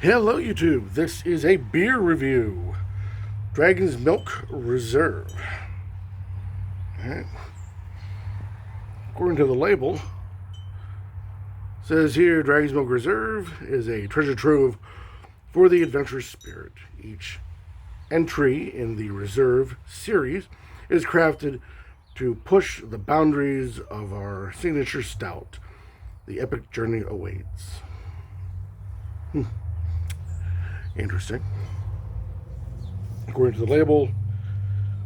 Hello, YouTube. This is a beer review. Dragon's Milk Reserve. Alright. According to the label, it says here Dragon's Milk Reserve is a treasure trove for the adventurous spirit. Each entry in the Reserve series is crafted to push the boundaries of our signature stout. The epic journey awaits. Interesting. According to the label,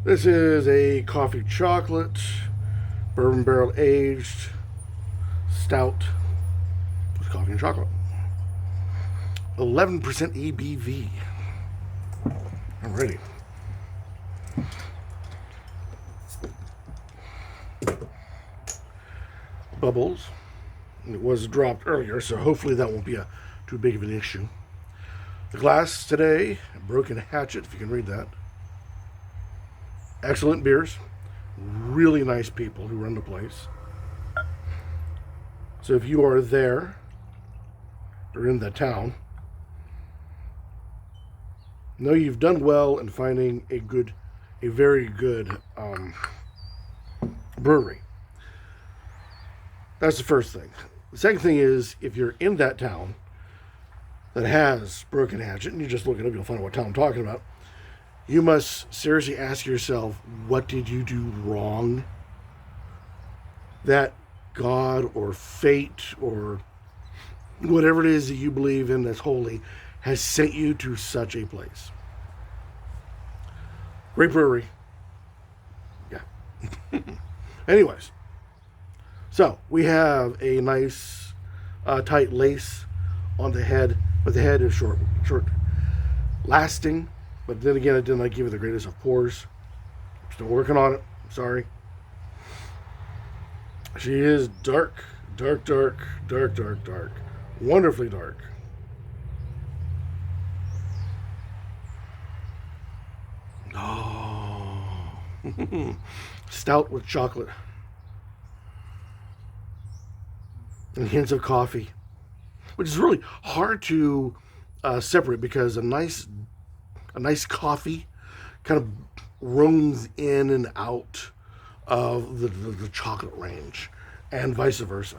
this is a coffee chocolate, bourbon barrel aged stout with coffee and chocolate. 11% ABV. Alrighty. Bubbles. It was dropped earlier, so hopefully that won't be too big of an issue. The glass today, Broken Hatchet, if you can read that. Excellent beers. Really nice people who run the place. So if you are there, or in the town, know you've done well in finding a very good brewery. That's the first thing. The second thing is, if you're in that town that has Broken Hatchet, and you just look it up, you'll find out what town I'm talking about, you must seriously ask yourself, what did you do wrong that God or fate or whatever it is that you believe in that's holy has sent you to such a place? Great brewery. Yeah. Anyways, so we have a nice tight lace on the head, but the head is short lasting. But then again, I did not give it the greatest of pours. Still working on it. Sorry. She is dark. Wonderfully dark. Oh. Stout with chocolate. And hints of coffee. Which is really hard to separate, because a nice coffee kind of roams in and out of the chocolate range, and vice versa.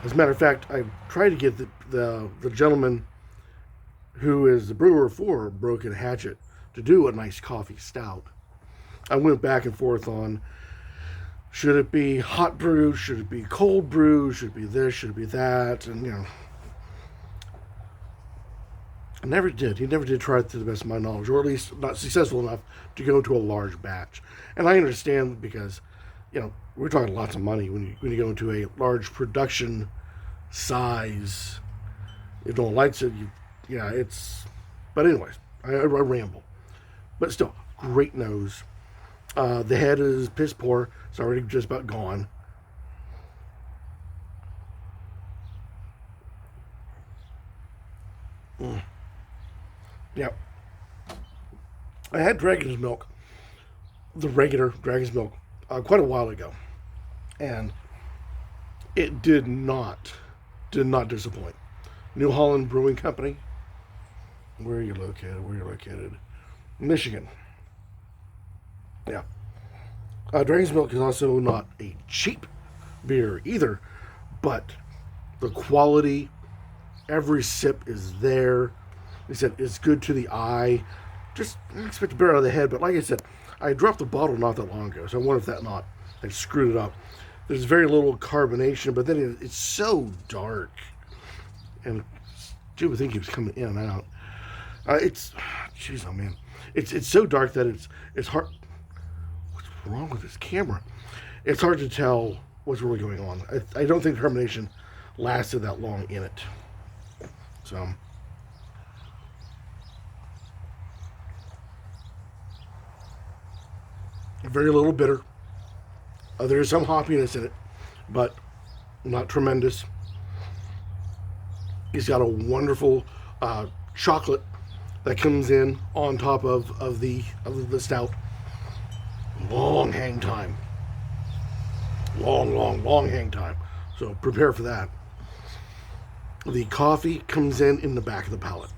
As a matter of fact, I tried to get the gentleman who is the brewer for Broken Hatchet to do a nice coffee stout. I went back and forth on, should it be hot brew? Should it be cold brew? Should it be this? Should it be that? And, I never did. He never did try it to the best of my knowledge, or at least not successful enough to go into a large batch. And I understand, because, we're talking lots of money when you go into a large production size. If no one likes it, it's... But anyways, I ramble. But still, great nose. The head is piss poor. It's already just about gone. Yeah. I had Dragon's Milk, the regular Dragon's Milk, quite a while ago. And it did not disappoint. New Holland Brewing Company. Where are you located? Michigan. Yeah. Dragon's Milk is also not a cheap beer either, but the quality, every sip is there. Like I said, it's good to the eye. Just didn't expect a beer out of the head, but like I said, I dropped the bottle not that long ago, so I wonder if I screwed it up. There's very little carbonation, but then it's so dark, and you would think he was coming in and out. Jeez, oh man, it's so dark that it's hard. What's wrong with this camera? It's hard to tell what's really going on. I don't think the carbonation lasted that long in it. So, very little bitter. There is some hoppiness in it, but not tremendous. He's got a wonderful chocolate that comes in on top of the stout. Long hang time. Long hang time. So prepare for that. The coffee comes in the back of the palate.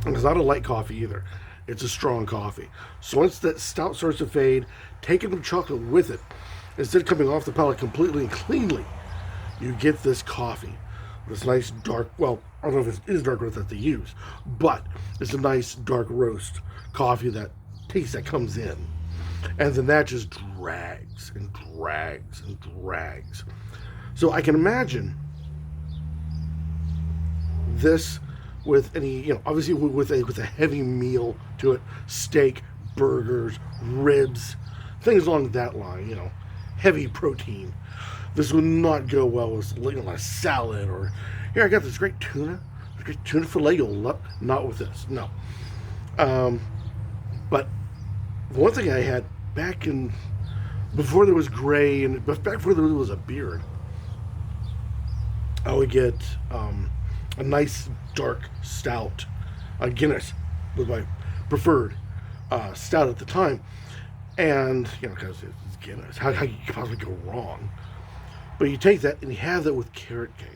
And it's not a light coffee either. It's a strong coffee. So once that stout starts to fade, taking the chocolate with it, instead of coming off the palate completely and cleanly, you get this coffee. This nice dark, well, I don't know if it is dark roast that they use, but it's a nice dark roast coffee that taste that comes in. And then that just drags and drags and drags. So I can imagine this with any, obviously with a heavy meal to it, steak, burgers, ribs, things along that line, heavy protein. This would not go well with a salad or, here I got this great tuna fillet, you'll love, not with this, no. But one thing I had before there was gray and back before there was a beard, I would get a nice dark stout. Guinness was my preferred stout at the time. And, because it's Guinness, how you could possibly go wrong? But you take that and you have that with carrot cake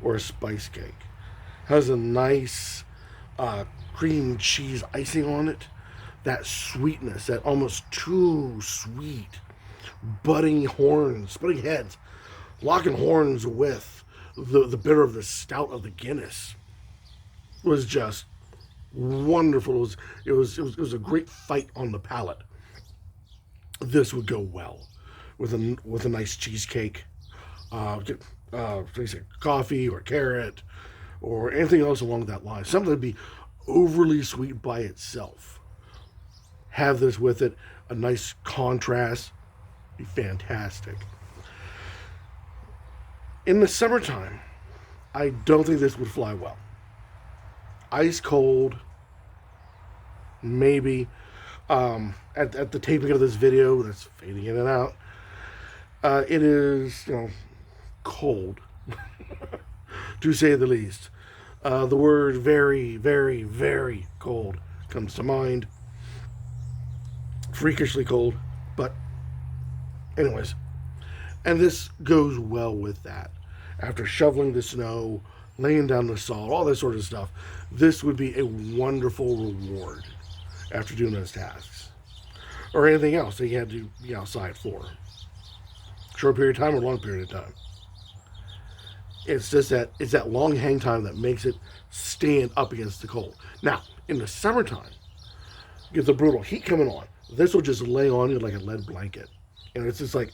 or a spice cake. It has a nice cream cheese icing on it. That sweetness, that almost too sweet, budding heads, locking horns with the bitter of the stout of the Guinness was just wonderful. It was a great fight on the palate. This would go well with a nice cheesecake, coffee or carrot or anything else along that line. Something that'd be overly sweet by itself. Have this with it, a nice contrast, be fantastic. In the summertime, I don't think this would fly well. Ice cold, maybe. At the taping of this video, that's fading in and out, it is, cold, to say the least. The word very, very, very cold comes to mind. Freakishly cold, but anyways. And this goes well with that. After shoveling the snow, laying down the salt, all that sort of stuff, this would be a wonderful reward after doing those tasks. Or anything else that you had to be outside for. Short period of time or long period of time. It's just that long hang time that makes it stand up against the cold. Now, in the summertime, get the brutal heat coming on. This will just lay on you like a lead blanket. And it's just like,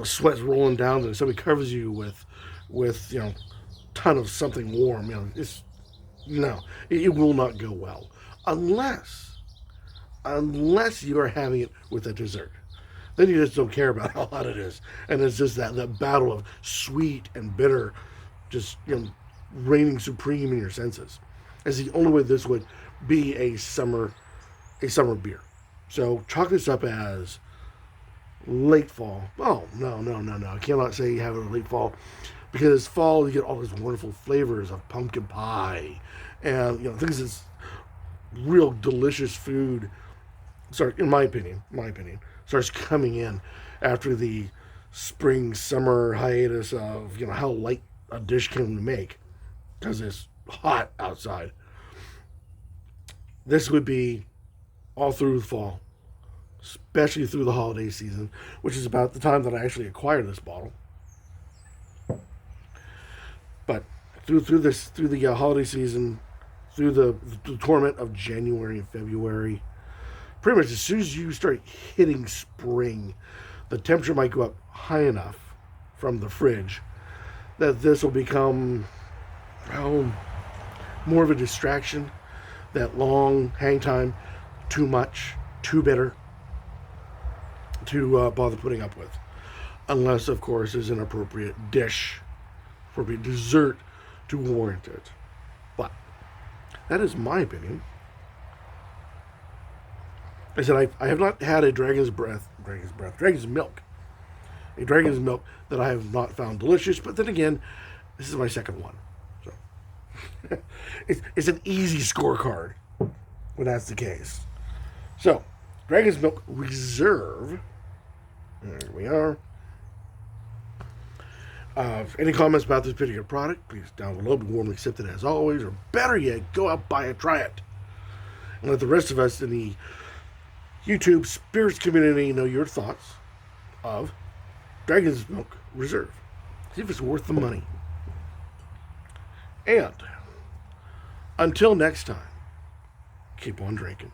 sweat's rolling down and somebody covers you with ton of something warm. It will not go well. Unless you are having it with a dessert. Then you just don't care about how hot it is. And it's just that battle of sweet and bitter just reigning supreme in your senses. It's the only way this would be a summer beer. So chalk this up as late fall. Oh, no. I cannot say you have it in late fall. Because fall, you get all those wonderful flavors of pumpkin pie. And, things that's real delicious food, in my opinion, starts coming in after the spring, summer hiatus of, how light a dish can make. Because it's hot outside. This would be all through the fall, especially through the holiday season, which is about the time that I actually acquired this bottle. But through the holiday season, through the torment of January and February, pretty much as soon as you start hitting spring, the temperature might go up high enough from the fridge that this will become more of a distraction. That long hang time, too much, too bitter to bother putting up with. Unless, of course, there's an appropriate dish, appropriate dessert to warrant it. But that is my opinion. I said I have not had a dragon's milk that I have not found delicious. But then again, this is my second one. So it's an easy scorecard when that's the case. So, Dragon's Milk Reserve. There we are. Any comments about this particular product, please down below. Be warmly accepted as always, or better yet, go out, buy it, try it, and let the rest of us in the YouTube spirits community know your thoughts of Dragon's Milk Reserve. See if it's worth the money. And until next time, keep on drinking.